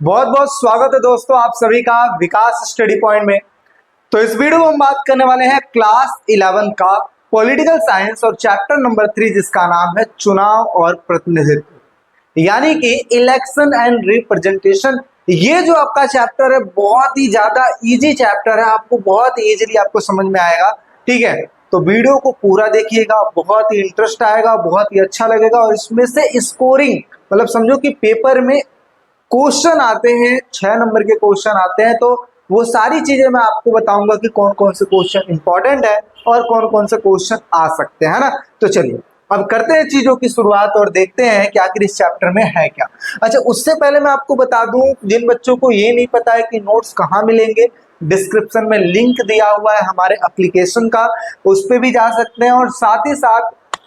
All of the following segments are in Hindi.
बहुत बहुत स्वागत है दोस्तों आप सभी का विकास स्टडी पॉइंट में। तो इस वीडियो में हम बात करने वाले हैं क्लास 11 का पॉलिटिकल साइंस और चैप्टर नंबर 3 जिसका नाम है चुनाव और प्रतिनिधित्व यानी कि इलेक्शन एंड रिप्रेजेंटेशन। ये जो आपका चैप्टर है बहुत ही ज्यादा इजी चैप्टर है, आपको बहुत इजीली आपको समझ में आएगा। ठीक है, तो वीडियो को पूरा देखिएगा, बहुत ही इंटरेस्ट आएगा, बहुत ही अच्छा लगेगा। और इसमें से स्कोरिंग मतलब समझो कि पेपर में क्वेश्चन आते हैं, 6 नंबर के क्वेश्चन आते हैं, तो वो सारी चीजें मैं आपको बताऊंगा कि कौन कौन से क्वेश्चन इंपॉर्टेंट है और कौन कौन से क्वेश्चन आ सकते हैं ना। तो चलिए अब करते हैं चीजों की शुरुआत और देखते हैं कि आखिर इस चैप्टर में है क्या। अच्छा, उससे पहले मैं आपको बता दूं, जिन बच्चों को ये नहीं पता है कि नोट्स कहाँ मिलेंगे, डिस्क्रिप्शन में लिंक दिया हुआ है हमारे एप्लीकेशन का, उस पर भी जा सकते हैं। और साथ ही साथ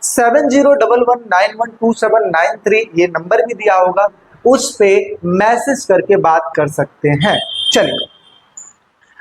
7011912793 ये नंबर भी दिया होगा, उस पे मैसेज करके बात कर सकते हैं। चलिए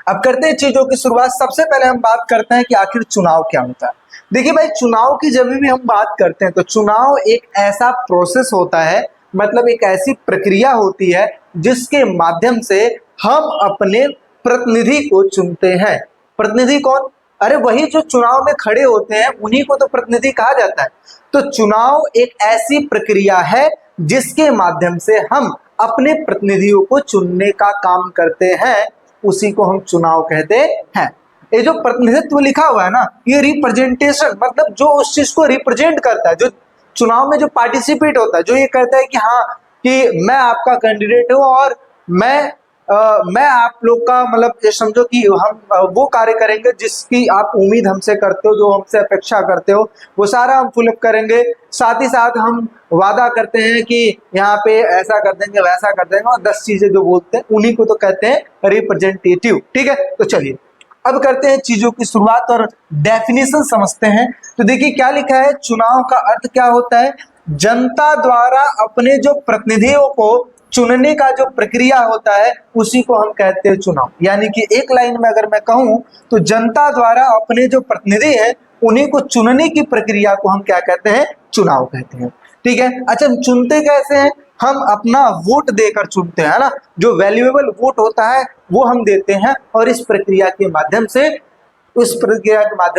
अब करते हैं चीजों की शुरुआत। सबसे पहले हम बात करते हैं कि आखिर चुनाव क्या होता है। देखिए भाई, चुनाव की जब भी हम बात करते हैं तो चुनाव एक ऐसा प्रोसेस होता है, मतलब एक ऐसी प्रक्रिया होती है जिसके माध्यम से हम अपने प्रतिनिधि को चुनते हैं। प्रतिनिधि कौन? अरे वही जो चुनाव में खड़े होते हैं, उन्हीं को तो प्रतिनिधि कहा जाता है। तो चुनाव एक ऐसी प्रक्रिया है जिसके माध्यम से हम अपने प्रतिनिधियों को चुनने का काम करते हैं, उसी को हम चुनाव कहते हैं। ये जो प्रतिनिधित्व लिखा हुआ है ना, ये रिप्रेजेंटेशन मतलब जो उस चीज को रिप्रेजेंट करता है, जो चुनाव में जो पार्टिसिपेट होता है, जो ये कहता है कि हाँ कि मैं आपका कैंडिडेट हूं और मैं आप लोग का मतलब ये समझो कि हम वो कार्य करेंगे जिसकी आप उम्मीद हमसे करते हो, जो हमसे अपेक्षा करते हो, वो सारा हम फुलअप करेंगे। साथ ही साथ हम वादा करते हैं कि यहाँ पे ऐसा कर देंगे, वैसा कर देंगे, और 10 चीजें जो बोलते हैं उन्हीं को तो कहते हैं रिप्रेजेंटेटिव। ठीक है, तो चलिए अब करते हैं चीजों की शुरुआत और डेफिनेशन समझते हैं। तो देखिए क्या लिखा है, चुनाव का अर्थ क्या होता है? जनता द्वारा अपने जो प्रतिनिधियों को चुनने का जो प्रक्रिया होता है उसी को हम कहते हैं चुनाव। यानी कि एक लाइन में अगर मैं कहूं तो जनता द्वारा अपने जो प्रतिनिधि है उन्हीं को चुनने की प्रक्रिया को हम क्या कहते हैं? चुनाव कहते हैं। ठीक है, अच्छा हम चुनते कैसे हैं? हम अपना वोट देकर चुनते हैं ना, जो वैल्यूएबल वोट होता है वो हम देते हैं, और इस प्रक्रिया के माध्यम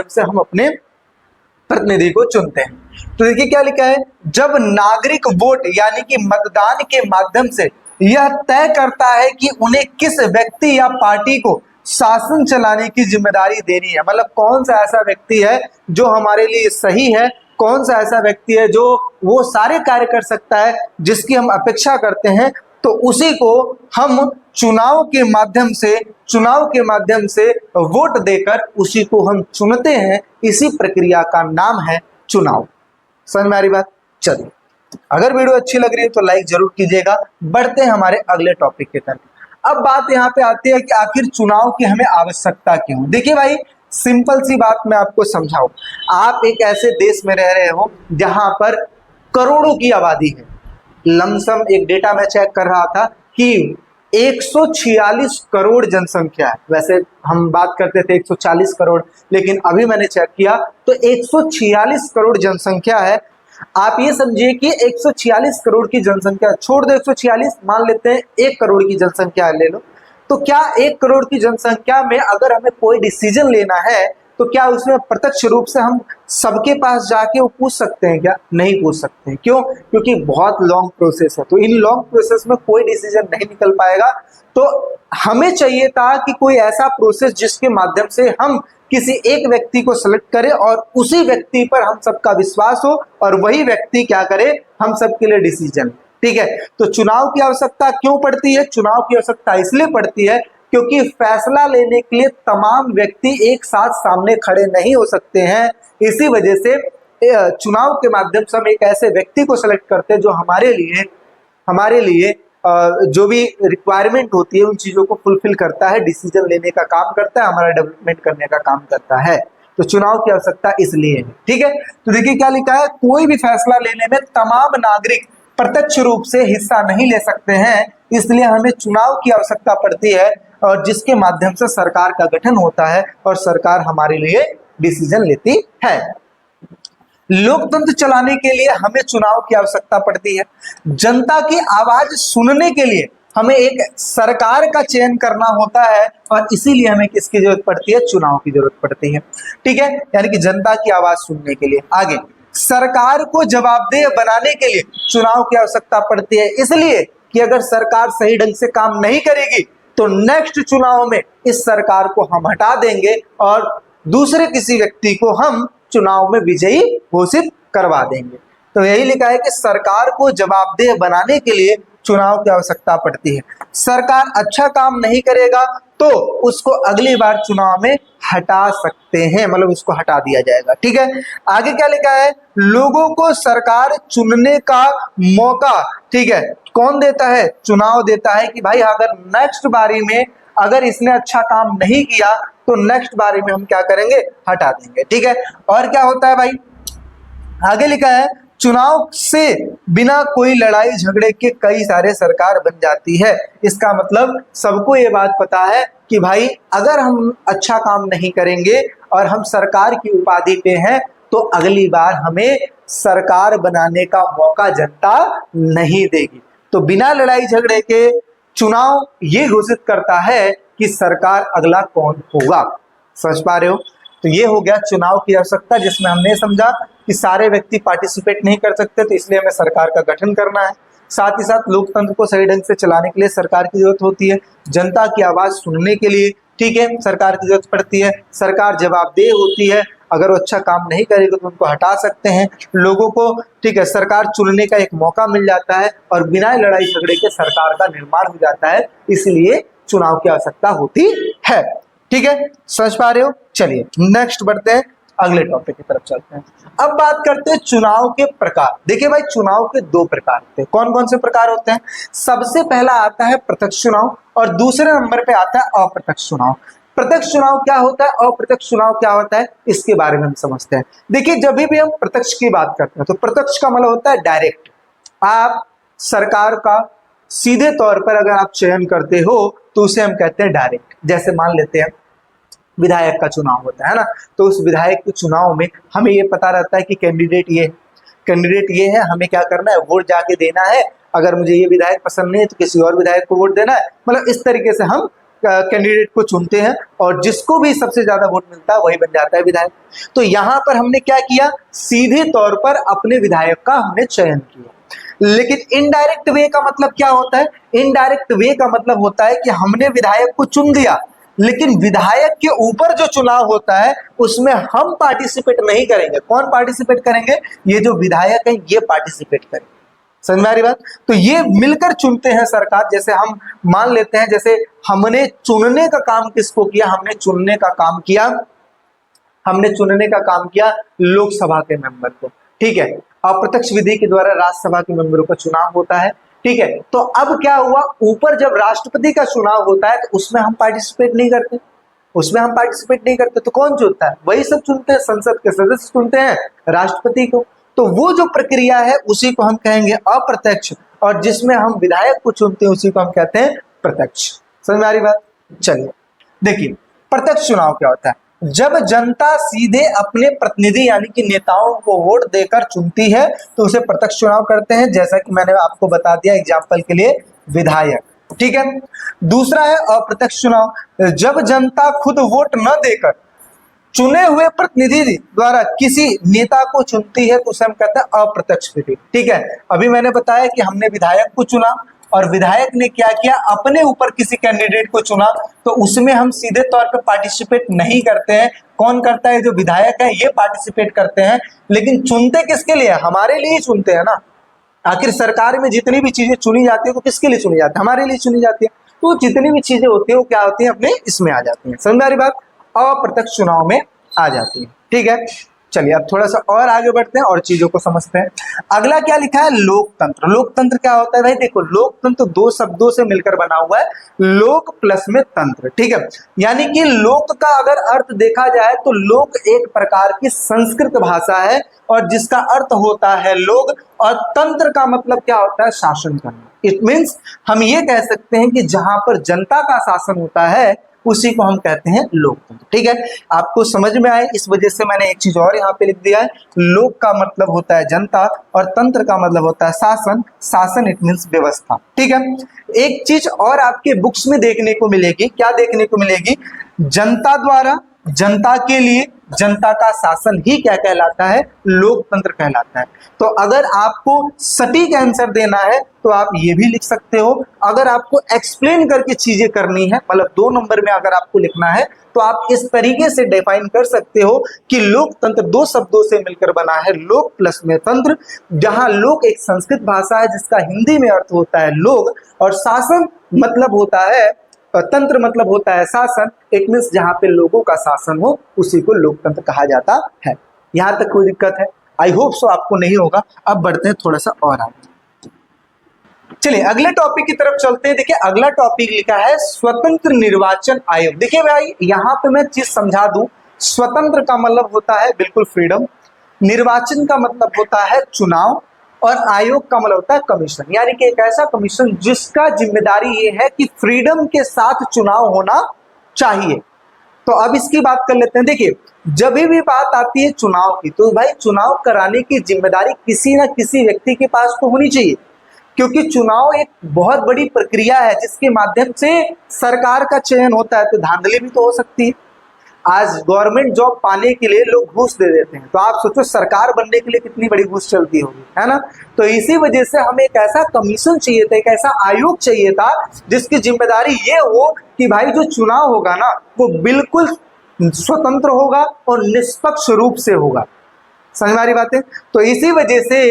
से हम अपने प्रतिनिधि को चुनते हैं। तो देखिए क्या लिखा है, जब नागरिक वोट यानी कि मतदान के माध्यम से यह तय करता है कि उन्हें किस व्यक्ति या पार्टी को शासन चलाने की जिम्मेदारी देनी है, मतलब कौन सा ऐसा व्यक्ति है जो हमारे लिए सही है, कौन सा ऐसा व्यक्ति है जो वो सारे कार्य कर सकता है जिसकी हम अपेक्षा करते हैं, तो उसी को हम चुनाव के माध्यम से वोट देकर उसी को हम चुनते हैं। इसी प्रक्रिया का नाम है चुनाव। समझ में आ रही बात? चलिए, अगर वीडियो अच्छी लग रही है तो लाइक जरूर कीजिएगा। बढ़ते हैं हमारे अगले टॉपिक के तरफ। अब बात यहाँ पे आती है कि आखिर चुनाव की हमें आवश्यकता क्यों। देखिए भाई, सिंपल सी बात मैं आपको समझाऊं। आप एक ऐसे देश में रह रहे हो जहां पर करोड़ों की आबादी है। लमसम एक डेटा मैं चेक कर रहा था कि 146 करोड़ जनसंख्या है। वैसे हम बात करते थे 140 करोड़, लेकिन अभी मैंने चेक किया तो 146 करोड़ जनसंख्या है। आप ये समझिए कि 146 करोड़ की जनसंख्या छोड़ दो, 146 मान लेते हैं 1 करोड़ की जनसंख्या ले लो। तो क्या 1 करोड़ की जनसंख्या में अगर हमें कोई डिसीजन लेना है तो क्या उसमें प्रत्यक्ष रूप से हम सबके पास जाके वो पूछ सकते हैं? क्या नहीं पूछ सकते। क्यों? क्योंकि बहुत लॉन्ग प्रोसेस है, तो इन लॉन्ग प्रोसेस में कोई डिसीजन नहीं निकल पाएगा। तो हमें चाहिए था कि कोई ऐसा प्रोसेस जिसके माध्यम से हम किसी एक व्यक्ति को सेलेक्ट करें और उसी व्यक्ति पर हम सबका विश्वास हो और वही व्यक्ति क्या करे, हम सबके लिए डिसीजन। ठीक है, तो चुनाव की आवश्यकता क्यों पड़ती है? चुनाव की आवश्यकता इसलिए पड़ती है क्योंकि फैसला लेने के लिए तमाम व्यक्ति एक साथ सामने खड़े नहीं हो सकते हैं। इसी वजह से चुनाव के माध्यम से हम एक ऐसे व्यक्ति को सेलेक्ट करते हैं जो हमारे लिए जो भी रिक्वायरमेंट होती है उन चीजों को फुलफिल करता है, डिसीजन लेने का काम करता है, हमारा डेवलपमेंट करने का काम करता है। तो चुनाव की आवश्यकता इसलिए है। ठीक है, तो देखिए क्या लिखा है, कोई भी फैसला लेने में तमाम नागरिक प्रत्यक्ष रूप से हिस्सा नहीं ले सकते हैं, इसलिए हमें चुनाव की आवश्यकता पड़ती है, और जिसके माध्यम से सरकार का गठन होता है और सरकार हमारे लिए डिसीजन लेती है। लोकतंत्र चलाने के लिए हमें चुनाव की आवश्यकता पड़ती है। जनता की आवाज सुनने के लिए हमें एक सरकार का चयन करना होता है और इसीलिए हमें किसकी जरूरत पड़ती है, चुनाव की जरूरत पड़ती है। ठीक है, यानी कि जनता की आवाज सुनने के लिए। आगे, सरकार को जवाबदेह बनाने के लिए चुनाव की आवश्यकता पड़ती है, इसलिए कि अगर सरकार सही ढंग से काम नहीं करेगी तो नेक्स्ट चुनाव में इस सरकार को हम हटा देंगे और दूसरे किसी व्यक्ति को हम चुनाव में विजयी घोषित करवा देंगे। तो यही लिखा है कि सरकार को जवाबदेह बनाने के लिए चुनाव की आवश्यकता पड़ती है। सरकार अच्छा काम नहीं करेगा तो उसको अगली बार चुनाव में हटा सकते हैं, मतलब उसको हटा दिया जाएगा। ठीक है, आगे क्या लिखा है, लोगों को सरकार चुनने का मौका, ठीक है, कौन देता है, चुनाव देता है कि भाई अगर नेक्स्ट बारी में अगर इसने अच्छा काम नहीं किया तो नेक्स्ट बारी में हम क्या करेंगे, हटा देंगे। ठीक है, और क्या होता है भाई, आगे लिखा है चुनाव से बिना कोई लड़ाई झगड़े के कई सारे सरकार बन जाती है। इसका मतलब सबको ये बात पता है कि भाई अगर हम अच्छा काम नहीं करेंगे और हम सरकार की उपाधि पे हैं तो अगली बार हमें सरकार बनाने का मौका जनता नहीं देगी। तो बिना लड़ाई झगड़े के चुनाव ये घोषित करता है कि सरकार अगला कौन होगा। समझ पा रहे हो? तो ये हो गया चुनाव की आवश्यकता, जिसमें हमने समझा कि सारे व्यक्ति पार्टिसिपेट नहीं कर सकते, तो इसलिए हमें सरकार का गठन करना है। साथ ही साथ लोकतंत्र को सही ढंग से चलाने के लिए सरकार की जरूरत होती है, जनता की आवाज सुनने के लिए, ठीक है, सरकार की जरूरत पड़ती है। सरकार जवाबदेह होती है, अगर वो अच्छा काम नहीं करेगी तो उनको हटा सकते हैं। लोगों को, ठीक है, सरकार चुनने का एक मौका मिल जाता है और बिना लड़ाई झगड़े के सरकार का निर्माण हो जाता है, इसलिए चुनाव की आवश्यकता होती है। ठीक है, समझ पा रहे हो? चलिए नेक्स्ट बढ़ते हैं, अगले टॉपिक की तरफ चलते हैं। अब बात करते हैं चुनाव के प्रकार। देखिए भाई, चुनाव के दो प्रकार होते हैं। कौन कौन से प्रकार होते हैं? सबसे पहला आता है प्रत्यक्ष चुनाव और दूसरे नंबर पे आता है अप्रत्यक्ष चुनाव। प्रत्यक्ष चुनाव क्या होता है, अप्रत्यक्ष चुनाव क्या होता है, इसके बारे में हम समझते हैं। देखिए, जब भी हम प्रत्यक्ष की बात करते हैं तो प्रत्यक्ष का मतलब होता है डायरेक्ट, आप सरकार का सीधे तौर पर अगर आप चयन करते हो तो उसे हम कहते हैं डायरेक्ट। जैसे मान लेते हैं विधायक का चुनाव होता है ना, तो उस विधायक के चुनाव में हमें ये पता रहता है कि कैंडिडेट ये है, हमें क्या करना है, वोट जाके देना है। अगर मुझे ये विधायक पसंद नहीं है तो किसी और विधायक को वोट देना है। मतलब इस तरीके से हम कैंडिडेट को चुनते हैं और जिसको भी सबसे ज्यादा वोट मिलता है वही बन जाता है विधायक। तो यहाँ पर हमने क्या किया, सीधे तौर पर अपने विधायक का हमने चयन किया। लेकिन इनडायरेक्ट वे का मतलब क्या होता है, इनडायरेक्ट वे का मतलब होता है कि हमने विधायक को चुन दिया, लेकिन विधायक के ऊपर जो चुनाव होता है उसमें हम पार्टिसिपेट नहीं करेंगे। कौन पार्टिसिपेट करेंगे, ये जो विधायक है ये पार्टिसिपेट करेंगे। समझ में आ रही बात? तो ये मिलकर चुनते हैं सरकार। जैसे हम मान लेते हैं, जैसे हमने चुनने का काम किसको किया, हमने चुनने का काम किया लोकसभा के मेंबर को। ठीक है, अप्रत्यक्ष विधि के द्वारा राज्यसभा के मेंबरों का चुनाव होता है। ठीक है, तो अब क्या हुआ, ऊपर जब राष्ट्रपति का चुनाव होता है तो उसमें हम पार्टिसिपेट नहीं करते। तो कौन चुनता है, वही सब चुनते हैं, संसद के सदस्य चुनते हैं राष्ट्रपति को। तो वो जो प्रक्रिया है उसी को हम कहेंगे अप्रत्यक्ष, और जिसमें हम विधायक को चुनते हैं उसी को हम कहते हैं प्रत्यक्ष। समझ में आ रही बात? चलिए देखिए, प्रत्यक्ष चुनाव क्या होता है, जब जनता सीधे अपने प्रतिनिधि यानी कि नेताओं को वोट देकर चुनती है तो उसे प्रत्यक्ष चुनाव करते हैं। जैसा कि मैंने आपको बता दिया एग्जाम्पल के लिए विधायक। ठीक है, दूसरा है अप्रत्यक्ष चुनाव, जब जनता खुद वोट न देकर चुने हुए प्रतिनिधि द्वारा किसी नेता को चुनती है तो उसे हम कहते हैं अप्रत्यक्ष विधि। ठीक है, अभी मैंने बताया कि हमने विधायक को चुना और विधायक ने क्या किया, अपने ऊपर किसी कैंडिडेट को चुना, तो उसमें हम सीधे तौर पे पार्टिसिपेट नहीं करते हैं। कौन करता है, जो विधायक है ये पार्टिसिपेट करते हैं। लेकिन चुनते किसके लिए, हमारे लिए ही चुनते हैं ना। आखिर सरकार में जितनी भी चीजें चुनी जाती है तो किसके लिए चुनी जाती है, हमारे लिए चुनी जाती है। तो जितनी भी चीजें होती है वो क्या होती है, अपने इसमें आ जाती है। समझ आ रही बात? अप्रत्यक्ष चुनाव में आ जाती है। ठीक है, चलिए अब थोड़ा सा और आगे बढ़ते हैं और चीजों को समझते हैं। अगला क्या लिखा है, लोकतंत्र। लोकतंत्र क्या होता है भाई, देखो लोकतंत्र दो शब्दों से मिलकर बना हुआ है, लोक प्लस में तंत्र। ठीक है, यानी कि लोक का अगर अर्थ देखा जाए तो लोक एक प्रकार की संस्कृत भाषा है और जिसका अर्थ होता है लोग, और तंत्र का मतलब क्या होता है, शासन करना। इट मीन्स हम ये कह सकते हैं कि जहां पर जनता का शासन होता है उसी को हम कहते हैं लोकतंत्र। ठीक है, आपको समझ में आए इस वजह से मैंने एक चीज और यहाँ पे लिख दिया है। लोक का मतलब होता है जनता और तंत्र का मतलब होता है शासन। शासन इट मीन्स व्यवस्था। ठीक है, एक चीज और आपके बुक्स में देखने को मिलेगी, क्या देखने को मिलेगी, जनता द्वारा, जनता के लिए, जनता का शासन ही क्या कहलाता है, लोकतंत्र कहलाता है। तो अगर आपको सटीक आंसर देना है तो आप ये भी लिख सकते हो। अगर आपको एक्सप्लेन करके चीजें करनी है, मतलब 2 नंबर में अगर आपको लिखना है तो आप इस तरीके से डिफाइन कर सकते हो कि लोकतंत्र 2 शब्दों से मिलकर बना है, लोक प्लस में तंत्र, जहां लोक एक संस्कृत भाषा है जिसका हिंदी में अर्थ होता है लोग, और शासन मतलब होता है, तंत्र मतलब होता है शासन। इट मीन्स जहां पे लोगों का शासन हो उसी को लोकतंत्र कहा जाता है। यहां तक कोई दिक्कत है? आई होप सो आपको नहीं होगा। अब बढ़ते हैं थोड़ा सा और आगे। चलिए अगले टॉपिक की तरफ चलते हैं। देखिए अगला टॉपिक लिखा है स्वतंत्र निर्वाचन आयोग। देखिए भाई यहाँ पे मैं चीज समझा दूं, स्वतंत्र का मतलब होता है बिल्कुल फ्रीडम, निर्वाचन का मतलब होता है चुनाव, और आयोग का मतलब होता है कमीशन, यानी कि एक ऐसा कमीशन जिसका जिम्मेदारी ये है कि फ्रीडम के साथ चुनाव होना चाहिए। तो अब इसकी बात कर लेते हैं। देखिए जब भी बात आती है चुनाव की, तो भाई चुनाव कराने की जिम्मेदारी किसी ना किसी व्यक्ति के पास तो होनी चाहिए, क्योंकि चुनाव एक बहुत बड़ी प्रक्रिया है जिसके माध्यम से सरकार का चयन होता है। तो धांधली भी तो हो सकती है। आज गवर्नमेंट जॉब पाने के लिए लोग घूस दे देते हैं, तो आप सोचो सरकार बनने के लिए कितनी बड़ी घूस चलती होगी, है ना। तो इसी वजह से हमें एक ऐसा कमीशन चाहिए था, एक ऐसा आयोग चाहिए था जिसकी जिम्मेदारी ये हो कि भाई जो चुनाव होगा ना वो बिल्कुल स्वतंत्र होगा और निष्पक्ष रूप से होगा। समझ में आ रही बातें? तो इसी वजह से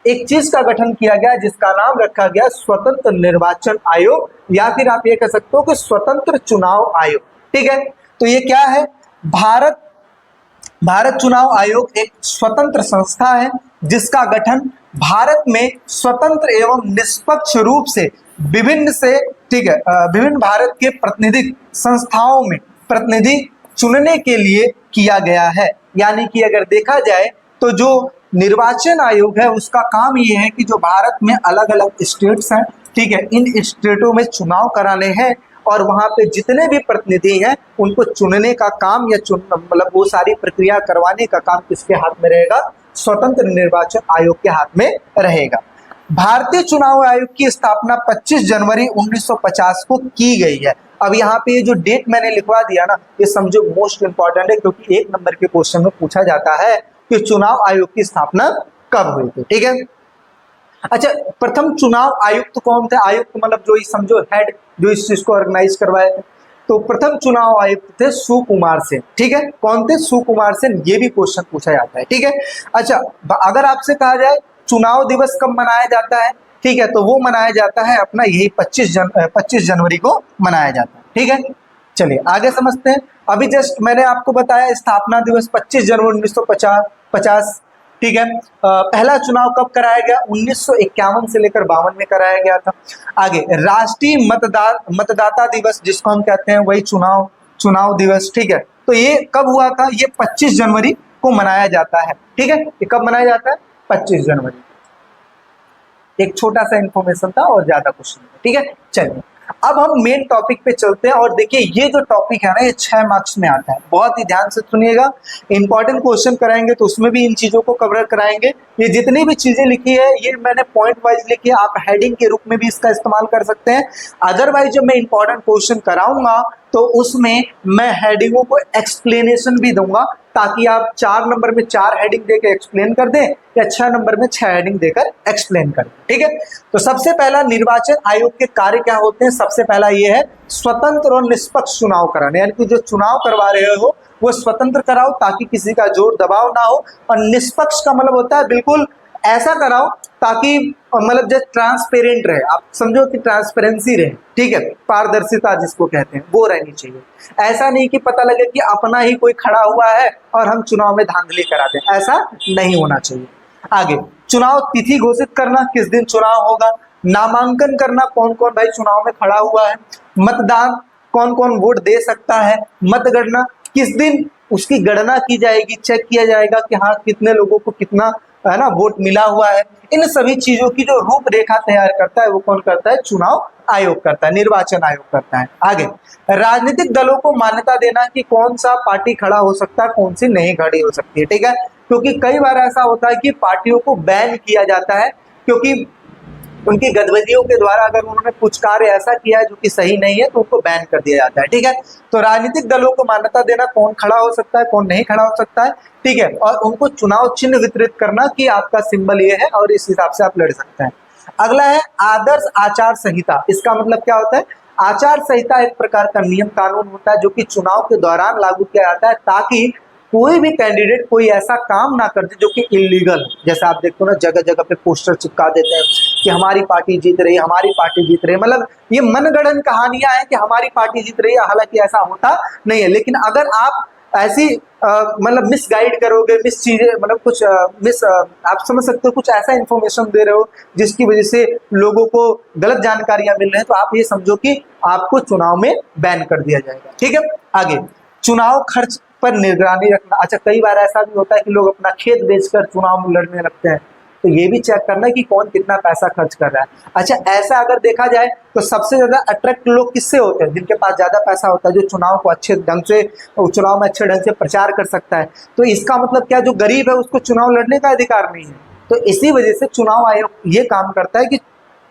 एक चीज का गठन किया गया जिसका नाम रखा गया स्वतंत्र निर्वाचन आयोग, या फिर आप ये कह सकते हो कि स्वतंत्र चुनाव आयोग। ठीक है, तो ये क्या है, भारत चुनाव आयोग एक स्वतंत्र संस्था है जिसका गठन भारत में स्वतंत्र एवं निष्पक्ष रूप से विभिन्न भारत के प्रतिनिधि संस्थाओं में प्रतिनिधि चुनने के लिए किया गया है। यानी कि अगर देखा जाए तो जो निर्वाचन आयोग है उसका काम ये है कि जो भारत में अलग अलग स्टेट्स हैं, ठीक है, इन स्टेटों में चुनाव कराने हैं और वहां पे जितने भी प्रतिनिधि हैं उनको चुनने का काम या मतलब वो सारी प्रक्रिया करवाने का काम किसके हाथ में रहेगा, स्वतंत्र निर्वाचन आयोग के हाथ में रहेगा। भारतीय चुनाव आयोग की स्थापना 25 जनवरी 1950 को की गई है। अब यहाँ पे ये जो डेट मैंने लिखवा दिया ना, ये समझो मोस्ट इंपॉर्टेंट है, क्योंकि 1 नंबर के क्वेश्चन में पूछा जाता है कि चुनाव आयोग की स्थापना कब हुई थी। ठीक है, अच्छा प्रथम चुनाव आयुक्त कौन थे? आयुक्त मतलब जो समझो हेड, जो इस चीज को ऑर्गेनाइज करवाए थे। तो प्रथम चुनाव आयुक्त थे सुकुमार सेन। ठीक है, कौन थे? सुकुमार सेन। ये भी क्वेश्चन पूछा जाता है। ठीक है, अच्छा अगर आपसे कहा जाए चुनाव दिवस कब मनाया जाता है, ठीक है, तो वो मनाया जाता है अपना यही 25 जनवरी को मनाया जाता है। ठीक है, चलिए आगे समझते हैं। अभी जस्ट मैंने आपको बताया स्थापना दिवस 25 जनवरी 1950। ठीक है, पहला चुनाव कब कराया गया? 1951 से लेकर 52 में कराया गया था। आगे राष्ट्रीय मतदाता दिवस जिसको हम कहते हैं वही चुनाव दिवस। ठीक है, तो ये कब हुआ था? ये 25 जनवरी को मनाया जाता है। ठीक है, ये कब मनाया जाता है? 25 जनवरी। एक छोटा सा इंफॉर्मेशन था और ज्यादा कुछ नहीं। ठीक है, चलिए अब हम मेन टॉपिक पे चलते हैं। और देखिए ये जो टॉपिक है ना ये 6 मार्क्स में आता है, बहुत ही ध्यान से सुनिएगा। इंपॉर्टेंट क्वेश्चन कराएंगे तो उसमें भी इन चीजों को कवर कराएंगे। ये जितनी भी चीजें लिखी है ये मैंने पॉइंट वाइज लिखी है, आप हेडिंग के रूप में भी इसका इस्तेमाल कर सकते हैं। अदरवाइज जब मैं इंपॉर्टेंट क्वेश्चन कराऊंगा तो उसमें मैं हेडिंगों को एक्सप्लेनेशन भी दूंगा, ताकि आप 4 नंबर में 4 हेडिंग देकर एक्सप्लेन कर दें या 6 नंबर में 6 हेडिंग देकर एक्सप्लेन कर दें। ठीक है, तो सबसे पहला निर्वाचन आयोग के कार्य क्या होते हैं? सबसे पहला ये है स्वतंत्र और निष्पक्ष चुनाव कराने, यानी कि जो चुनाव करवा रहे हो वो स्वतंत्र कराओ ताकि किसी का जोर दबाव ना हो, और निष्पक्ष का मतलब होता है बिल्कुल ऐसा कराओ ताकि मतलब जो ट्रांसपेरेंट रहे, आप समझो कि ट्रांसपेरेंसी रहे। ठीक है, पारदर्शिता जिसको कहते हैं वो रहनी चाहिए। ऐसा नहीं कि पता लगे कि अपना ही कोई खड़ा हुआ है और हम चुनाव में धांधली करा दें, ऐसा नहीं होना चाहिए। आगे चुनाव तिथि घोषित करना, किस दिन चुनाव होगा। नामांकन करना, कौन कौन भाई चुनाव में खड़ा हुआ है। मतदान, कौन कौन वोट दे सकता है। मतगणना, किस दिन उसकी गणना की जाएगी, चेक किया जाएगा कि हाँ कितने लोगों को कितना है ना वोट मिला हुआ है, इन सभी चीजों की जो रूपरेखा तैयार करता है वो कौन करता है? चुनाव आयोग करता है, निर्वाचन आयोग करता है। आगे, राजनीतिक दलों को मान्यता देना कि कौन सा पार्टी खड़ा हो सकता है, कौन सी नहीं खड़ी हो सकती है, ठीक है। क्योंकि कई बार ऐसा होता है कि पार्टियों को बैन किया जाता है क्योंकि उनकी गतिविधियों के द्वारा अगर उन्होंने कुछ कार्य ऐसा किया है जो कि सही नहीं है तो उनको बैन कर दिया जाता है, ठीक है। तो राजनीतिक दलों को मान्यता देना कौन खड़ा हो सकता है, कौन नहीं खड़ा हो सकता है, ठीक है, और उनको चुनाव चिन्ह वितरित करना कि आपका सिंबल ये है और इस हिसाब से आप लड़ सकते हैं। अगला है आदर्श आचार संहिता। इसका मतलब क्या होता है? आचार संहिता एक प्रकार का नियम कानून होता है जो कि चुनाव के दौरान लागू किया जाता है ताकि कोई भी कैंडिडेट कोई ऐसा काम ना कर दे जो कि इलीगल। जैसे आप देखते हो ना, जगह जगह पे पोस्टर चिपका देते हैं कि हमारी पार्टी जीत रही है, हमारी पार्टी जीत रही है। मतलब ये मनगढ़ंत कहानियां हैं कि हमारी पार्टी जीत रही है, हालांकि ऐसा होता नहीं है। लेकिन अगर आप ऐसी मतलब मिस गाइड करोगे, मिस चीजें मतलब कुछ आप समझ सकते हो, कुछ ऐसा इन्फॉर्मेशन दे रहे हो जिसकी वजह से लोगों को गलत जानकारियां मिल रही हैं, तो आप ये समझो कि आपको चुनाव में बैन कर दिया जाएगा, ठीक है। आगे, चुनाव खर्च पर निगरानी रखना। अच्छा, कई बार ऐसा भी होता है कि लोग अपना खेत बेचकर चुनाव में लड़ने लगते हैं, तो ये भी चेक करना कि कौन कितना पैसा खर्च कर रहा है। अच्छा, ऐसा अगर देखा जाए तो सबसे ज्यादा अट्रैक्ट लोग किससे होते हैं? जिनके पास ज्यादा पैसा होता है, जो चुनाव को अच्छे ढंग से, चुनाव में अच्छे ढंग से प्रचार कर सकता है। तो इसका मतलब क्या, जो गरीब है उसको चुनाव लड़ने का अधिकार नहीं है। तो इसी वजह से चुनाव आयोग ये काम करता है कि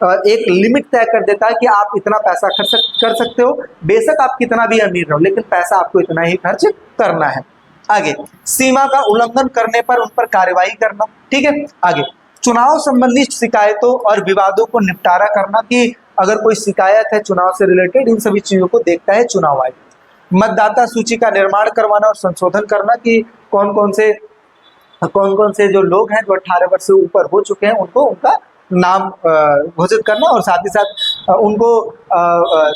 एक लिमिट तय कर देता है कि आप इतना पैसा खर्च कर सकते हो, बेशक आप कितना भी अमीर रहो, लेकिन पैसा आपको इतना ही खर्च करना है। आगे, सीमा का उल्लंघन करने पर उन पर कार्रवाई करना, ठीक है। आगे, चुनाव संबंधी शिकायतों और विवादों को निपटारा करना कि अगर कोई शिकायत है चुनाव से रिलेटेड, इन सभी चीजों को देखता है चुनाव आयोग। मतदाता सूची का निर्माण करवाना और संशोधन करना कि कौन कौन से जो लोग हैं जो 18 वर्ष से ऊपर हो चुके हैं उनको उनका नाम घोषित करना, और साथ ही साथ उनको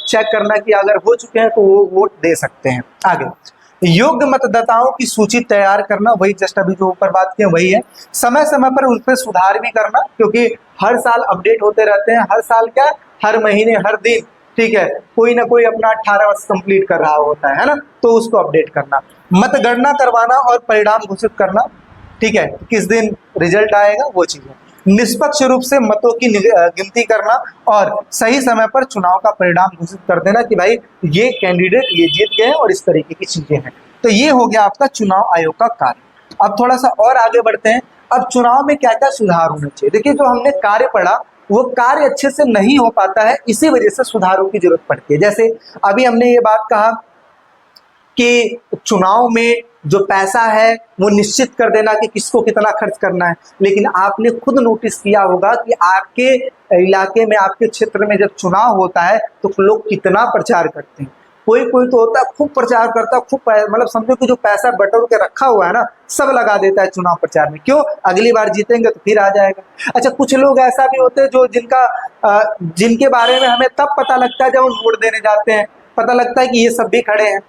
चेक करना कि अगर हो चुके हैं तो वो वोट दे सकते हैं। आगे, योग्य मतदाताओं की सूची तैयार करना, वही जस्ट अभी जो ऊपर बात की वही है। समय समय पर उन पर सुधार भी करना, क्योंकि हर साल अपडेट होते रहते हैं, हर साल क्या, हर महीने, हर दिन, ठीक है, कोई ना कोई अपना 18 वर्ष कंप्लीट कर रहा होता है ना, तो उसको अपडेट करना। मतगणना करवाना और परिणाम घोषित करना, ठीक है, किस दिन रिजल्ट आएगा वो चीजें। निष्पक्ष रूप से मतों की गिनती करना और सही समय पर चुनाव का परिणाम घोषित कर देना कि भाई ये कैंडिडेट ये जीत गए और इस तरीके की चीजें हैं। तो ये हो गया आपका चुनाव आयोग का कार्य। अब थोड़ा सा और आगे बढ़ते हैं। अब चुनाव में क्या क्या सुधार होने चाहिए? देखिए, जो हमने कार्य पढ़ा वो कार्य अच्छे से नहीं हो पाता है, इसी वजह से सुधारों की जरूरत पड़ती है। जैसे अभी हमने ये बात कहा कि चुनाव में जो पैसा है वो निश्चित कर देना कि किसको कितना खर्च करना है, लेकिन आपने खुद नोटिस किया होगा कि आपके इलाके में, आपके क्षेत्र में जब चुनाव होता है तो लोग कितना प्रचार करते हैं। कोई कोई तो होता है खूब प्रचार करता है, खूब मतलब समझो कि जो पैसा बटोर के रखा हुआ है ना, सब लगा देता है चुनाव प्रचार में। क्यों? अगली बार जीतेंगे तो फिर आ जाएगा। अच्छा, कुछ लोग ऐसा भी होते हैं जो जिनके बारे में हमें तब पता लगता है जब हम वोट देने जाते हैं, पता लगता है कि ये सब भी खड़े हैं।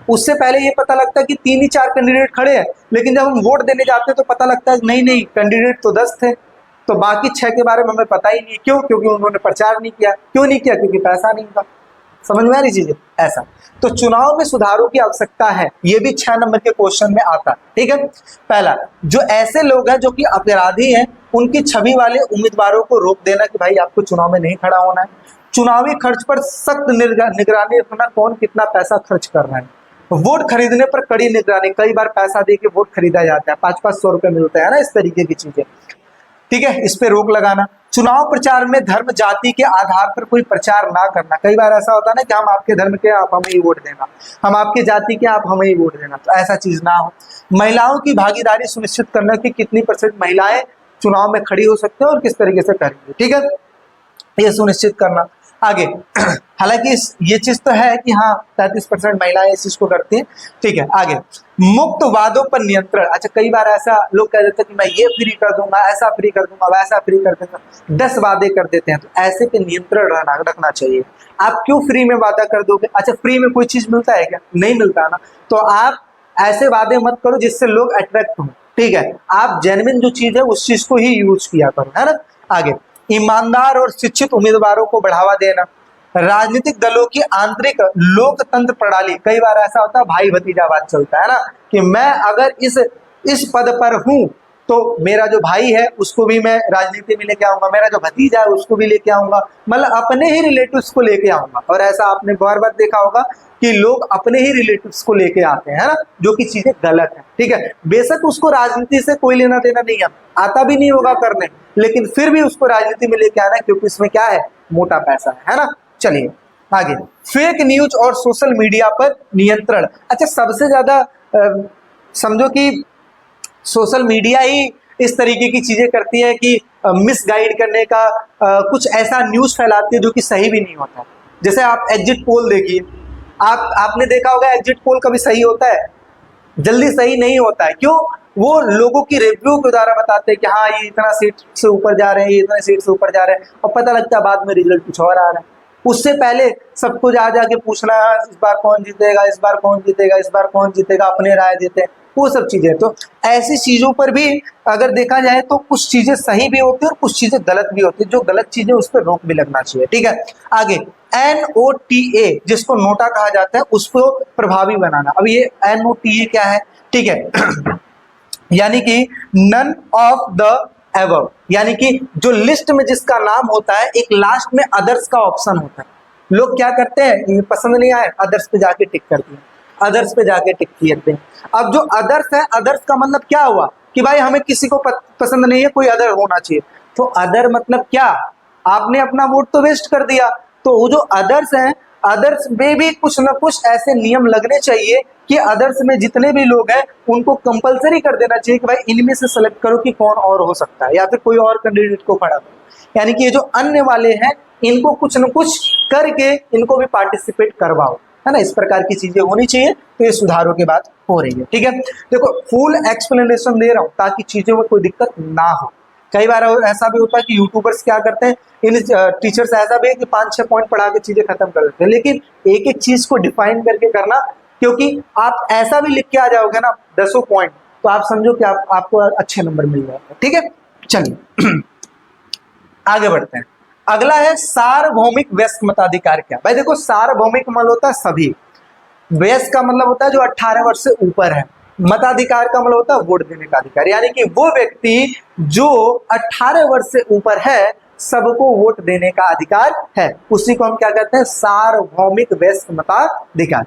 उससे पहले ये पता लगता है कि 3 ही 4 कैंडिडेट खड़े हैं, लेकिन जब हम वोट देने जाते हैं तो पता लगता है नहीं नहीं, कैंडिडेट तो 10 थे, तो बाकी 6 के बारे में हमें पता ही नहीं। क्यों? क्योंकि उन्होंने प्रचार नहीं किया। क्यों नहीं किया? क्योंकि पैसा नहीं था। समझ में आ रही चीजें? ऐसा तो चुनाव में सुधारों की आवश्यकता है, ये भी 6 नंबर के क्वेश्चन में आता है, ठीक है। पहला, जो ऐसे लोग हैं जो कि अपराधी हैं, उनकी छवि वाले उम्मीदवारों को रोक देना कि भाई आपको चुनाव में नहीं खड़ा होना है। चुनावी खर्च पर सख्त निगरानी रखना, कौन कितना पैसा खर्च कर रहा है। वोट खरीदने पर कड़ी निगरानी, कई बार पैसा दे के वोट खरीदा जाता है, 500-500 रुपए मिलते हैं ना, इस तरीके की चीजें, ठीक है, इस पे रोक लगाना। चुनाव प्रचार में धर्म जाति के आधार पर कोई प्रचार ना करना। कई बार ऐसा होता है ना कि हम आपके धर्म के, आप हमें ही वोट देना, हम आपके जाति के, आप हमें ही वोट देना, तो ऐसा चीज ना हो। महिलाओं की भागीदारी सुनिश्चित करना कि कितनी % महिलाएं चुनाव में खड़ी हो सकते हैं और किस तरीके से करेंगे, ठीक है, ये सुनिश्चित करना। आगे, हालांकि ये चीज तो है कि हाँ 33% महिलाएं इस चीज को करती हैं, ठीक है। आगे, मुक्त वादों पर नियंत्रण। अच्छा, कई बार ऐसा लोग कह देते हैं कि मैं ये फ्री कर दूंगा, ऐसा फ्री कर दूंगा, वैसा फ्री कर दूंगा, 10 वादे कर देते हैं, तो ऐसे पे नियंत्रण रखना चाहिए। आप क्यों फ्री में वादा कर दोगे? अच्छा, फ्री में कोई चीज मिलता है क्या? नहीं मिलता ना, तो आप ऐसे वादे मत करो जिससे लोग अट्रैक्ट हो, ठीक है। आप जेन्युइन जो चीज है उस चीज को ही यूज किया करो, है ना। आगे, ईमानदार और शिक्षित उम्मीदवारों को बढ़ावा देना। राजनीतिक दलों की आंतरिक लोकतंत्र प्रणाली, कई बार ऐसा होता है भाई भतीजावाद चलता है ना, कि मैं अगर इस पद पर हूं तो मेरा जो भाई है उसको भी मैं राजनीति में लेके आऊंगा, मेरा जो भतीजा है उसको भी लेके आऊंगा, मतलब अपने ही रिलेटिव्स को लेके आऊंगा। और ऐसा आपने बार बार देखा होगा कि लोग अपने ही रिलेटिव्स को लेके आते हैं, है ना, जो कि चीजें गलत है। ठीक है, बेशक उसको राजनीति से कोई लेना देना नहीं है, आता भी नहीं होगा करने, लेकिन फिर भी उसको राजनीति में लेके आना है, क्योंकि इसमें क्या है, मोटा पैसा है ना। चलिए आगे, फेक न्यूज और सोशल मीडिया पर नियंत्रण। अच्छा, सबसे ज्यादा समझो कि सोशल मीडिया ही इस तरीके की चीजें करती है कि मिसगाइड करने का, कुछ ऐसा न्यूज फैलाती है जो कि सही भी नहीं होता। जैसे आप एग्जिट पोल देखिए, आपने देखा होगा एग्जिट पोल कभी सही होता है? जल्दी सही नहीं होता है। क्यों? वो लोगों की रिव्यू के द्वारा बताते हैं कि हाँ ये इतना सीट से ऊपर जा रहे हैं, ये इतना सीट से ऊपर जा रहे हैं, और पता लगता है बाद में रिजल्ट कुछ और आ रहा है। उससे पहले सबको जा जाके पूछना इस बार कौन जीतेगा, इस बार कौन जीतेगा, इस बार कौन जीतेगा, अपने राय देते हैं, वो सब चीजें। तो ऐसी चीजों पर भी अगर देखा जाए तो कुछ चीजें सही भी होती है और कुछ चीजें गलत भी होती है। जो गलत चीजें उस पर रोक भी लगना चाहिए। ठीक है, आगे NOTA जिसको नोटा कहा जाता है, उसको प्रभावी बनाना। अब ये NOTA क्या है? ठीक है यानी कि नन ऑफ द एबव, यानी कि जो लिस्ट में जिसका नाम होता है, एक लास्ट में अदर्स का ऑप्शन होता है। लोग क्या करते हैं, ये पसंद नहीं आए अदर्स पे जाके टिक करते हैं, अदर्स पे जाके टिक करते हैं। अब जो अदर्स है, अदर्स का मतलब क्या हुआ कि भाई हमें किसी को पसंद नहीं है, कोई अदर होना चाहिए। तो अदर मतलब क्या? आपने अपना वोट तो वेस्ट कर दिया। तो वो जो अदर्स हैं, अदर्स में भी कुछ ना कुछ ऐसे नियम लगने चाहिए कि अदर्स में जितने भी लोग हैं उनको कंपलसरी कर देना चाहिए कि भाई इनमें से सेलेक्ट करो कि कौन और हो सकता है, या फिर कोई और कैंडिडेट को खड़ा करो। यानी कि ये जो अन्य वाले हैं इनको कुछ न कुछ करके इनको भी पार्टिसिपेट करवाओ, है ना। इस प्रकार की चीजें होनी चाहिए। तो ये सुधारों की बात हो रही है। ठीक है, देखो फुल एक्सप्लेनेशन दे रहा हूँ ताकि चीजों में कोई दिक्कत ना हो। कई बार ऐसा भी होता है कि यूट्यूबर्स क्या करते हैं, इन टीचर्स ऐसा भी है कि 5-6 पॉइंट पढ़ा के चीजें खत्म कर देते हैं, लेकिन एक एक चीज को डिफाइन करके करना, क्योंकि आप ऐसा भी लिख के आ जाओगे ना 10 पॉइंट, तो आप समझो कि आपको अच्छे नंबर मिल जाएगा। ठीक है, चलिए आगे बढ़ते हैं। अगला है सार्वभौमिक वयस्क मताधिकार। क्या भाई? देखो सार्वभौमिक मतलब होता है सभी, वयस्क का मतलब होता है जो 18 वर्ष से ऊपर है, मताधिकार का मतलब होता है वोट देने का अधिकार, यानी कि वो व्यक्ति जो 18 वर्ष से ऊपर है सबको वोट देने का अधिकार है, उसी को हम क्या कहते हैं, सार्वभौमिक वयस्क मताधिकार।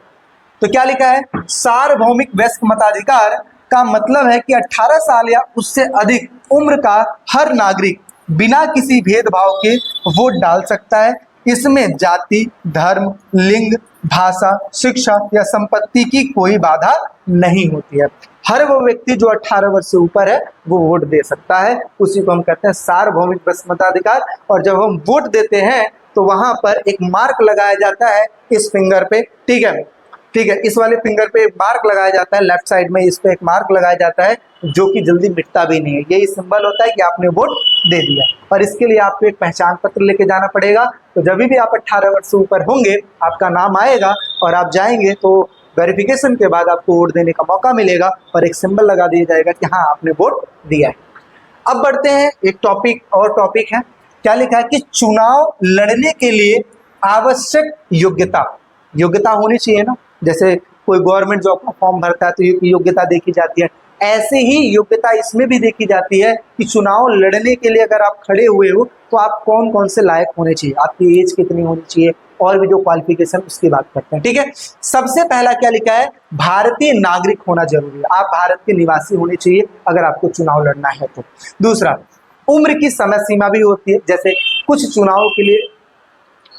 तो क्या लिखा है, सार्वभौमिक वयस्क मताधिकार का मतलब है कि 18 साल या उससे अधिक उम्र का हर नागरिक बिना किसी भेदभाव के वोट डाल सकता है। इसमें जाति, धर्म, लिंग, भाषा, शिक्षा या संपत्ति की कोई बाधा नहीं होती है। हर वो व्यक्ति जो 18 वर्ष से ऊपर है वो वोट दे सकता है, उसी को हम कहते हैं सार्वभौमिक वयस्क मताधिकार। और जब हम वोट देते हैं तो वहां पर एक मार्क लगाया जाता है इस फिंगर पे। ठीक है, ठीक है, इस वाले फिंगर पे मार्क लगाया जाता है, लेफ्ट साइड में इस पे एक मार्क लगाया जाता है जो कि जल्दी मिटता भी नहीं है। यही सिंबल होता है कि आपने वोट दे दिया। और इसके लिए आपको एक पहचान पत्र लेके जाना पड़ेगा। तो जब भी आप 18 वर्ष से ऊपर होंगे आपका नाम आएगा और आप जाएंगे तो वेरिफिकेशन के बाद आपको वोट देने का मौका मिलेगा और एक सिंबल लगा दिया जाएगा कि हाँ आपने वोट दिया है। अब बढ़ते हैं, एक टॉपिक है। क्या लिखा है कि चुनाव लड़ने के लिए आवश्यक योग्यता होनी चाहिए ना। जैसे कोई गवर्नमेंट जॉब का फॉर्म भरता है तो योग्यता देखी जाती है, ऐसे ही योग्यता इसमें भी देखी जाती है कि चुनाव लड़ने के लिए अगर आप खड़े हुए हो तो आप कौन कौन से लायक होने चाहिए, आपकी एज कितनी होनी चाहिए, और भी जो क्वालिफिकेशन उसकी बात करते हैं। ठीक है, सबसे पहला क्या लिखा है, भारतीय नागरिक होना जरूरी है, आप भारत के निवासी होने चाहिए अगर आपको चुनाव लड़ना है तो। दूसरा, उम्र की समय सीमा भी होती है, जैसे कुछ चुनाव के लिए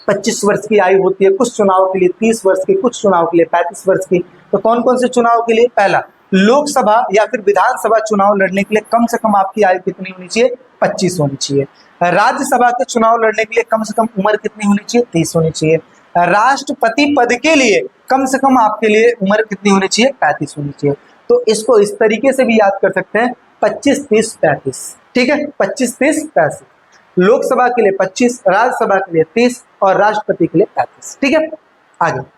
25 वर्ष की आयु होती है, कुछ चुनाव के लिए 30 वर्ष की, कुछ चुनाव के लिए 35 वर्ष की। तो कौन कौन से चुनाव के लिए, पहला लोकसभा या फिर विधानसभा चुनाव लड़ने के लिए कम से कम आपकी आयु कितनी होनी चाहिए, 25 होनी चाहिए। राज्यसभा के चुनाव लड़ने के लिए कम से कम उम्र कितनी होनी चाहिए, 30 होनी चाहिए। राष्ट्रपति पद के लिए कम से कम आपके लिए उम्र कितनी होनी चाहिए, 35 होनी चाहिए। तो इसको इस तरीके से भी याद कर सकते हैं, 25, 30, 35। ठीक है, 25, 30, 35। लोकसभा के लिए 25, राज्यसभा के लिए 30 और राष्ट्रपति के लिए 35। ठीक है, आगे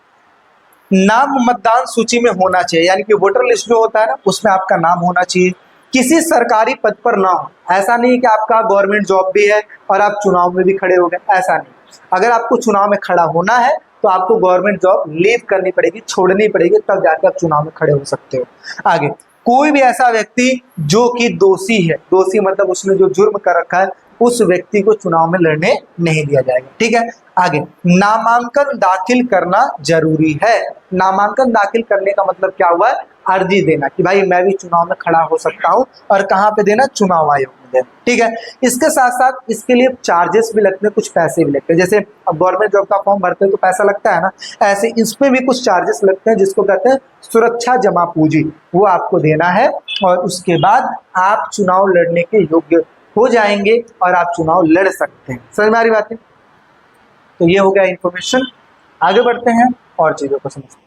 नाम मतदान सूची में होना चाहिए, यानी कि वोटर लिस्ट जो होता है ना उसमें आपका नाम होना चाहिए। किसी सरकारी पद पर ना हो, ऐसा नहीं कि आपका गवर्नमेंट जॉब भी है और आप चुनाव में भी खड़े हो गए, ऐसा नहीं। अगर आपको चुनाव में खड़ा होना है तो आपको गवर्नमेंट जॉब लीव करनी पड़ेगी, छोड़नी पड़ेगी, तब जाकर आप चुनाव में खड़े हो सकते हो। आगे कोई भी ऐसा व्यक्ति जो कि दोषी है, दोषी मतलब उसने जो जुर्म कर रखा है, उस व्यक्ति को चुनाव में लड़ने नहीं दिया जाएगा। ठीक है, आगे नामांकन दाखिल करना जरूरी है। नामांकन दाखिल करने का मतलब क्या हुआ? अर्जी देना कि भाई मैं भी चुनाव में खड़ा हो सकता हूं, और कहां पे देना? चुनाव आयोग में देना। ठीक है, इसके साथ साथ इसके लिए चार्जेस भी लगते हैं, कुछ पैसे भी लगते हैं। जैसे अब गवर्नमेंट जॉब का फॉर्म भरते हैं तो पैसा लगता है ना, ऐसे इसमें भी कुछ चार्जेस लगते हैं जिसको कहते हैं सुरक्षा जमा पूंजी, वो आपको देना है, और उसके बाद आप चुनाव लड़ने के योग्य हो जाएंगे और आप चुनाव लड़ सकते हैं। समझ में आ रही बात है? तो ये हो गया इंफॉर्मेशन। आगे बढ़ते हैं और चीजों को समझते हैं।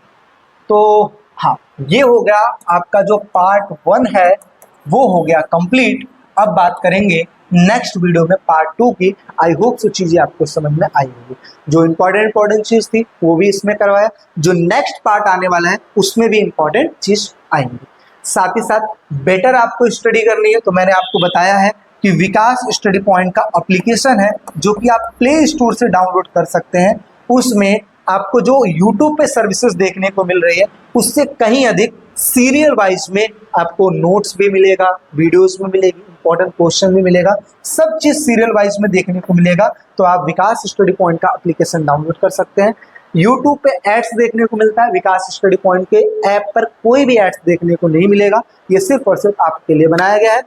तो हाँ, ये हो गया आपका जो पार्ट 1 है वो हो गया कंप्लीट। अब बात करेंगे नेक्स्ट वीडियो में पार्ट 2 की। आई होप सो चीजें आपको समझ में आई होगी। जो इंपॉर्टेंट चीज थी वो भी इसमें करवाया, जो नेक्स्ट पार्ट आने वाला है उसमें भी इंपॉर्टेंट चीज आएंगी। साथ ही साथ बेटर आपको स्टडी करनी है तो मैंने आपको बताया है कि विकास स्टडी पॉइंट का एप्लीकेशन है जो कि आप प्ले स्टोर से डाउनलोड कर सकते हैं। उसमें आपको जो YouTube पे सर्विसेज देखने को मिल रही है उससे कहीं अधिक सीरियल वाइज में आपको नोट्स भी मिलेगा, वीडियोस भी मिलेगी, इंपॉर्टेंट क्वेश्चन भी मिलेगा, सब चीज सीरियल वाइज में देखने को मिलेगा। तो आप विकास स्टडी पॉइंट का एप्लीकेशन डाउनलोड कर सकते हैं। YouTube पे एड्स देखने को मिलता है, विकास स्टडी पॉइंट के ऐप पर कोई भी एड्स देखने को नहीं मिलेगा, ये सिर्फ और सिर्फ आपके लिए बनाया गया है।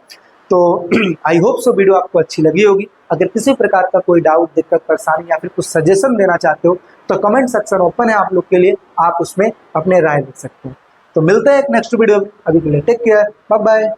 तो आई होप सो वीडियो आपको अच्छी लगी होगी। अगर किसी प्रकार का कोई डाउट, दिक्कत, परेशानी या फिर कुछ सजेशन देना चाहते हो तो कमेंट सेक्शन ओपन है आप लोग के लिए, आप उसमें अपने राय लिख सकते हैं। तो मिलते हैं एक नेक्स्ट वीडियो में, अभी के लिए टेक केयर, बाय बाय।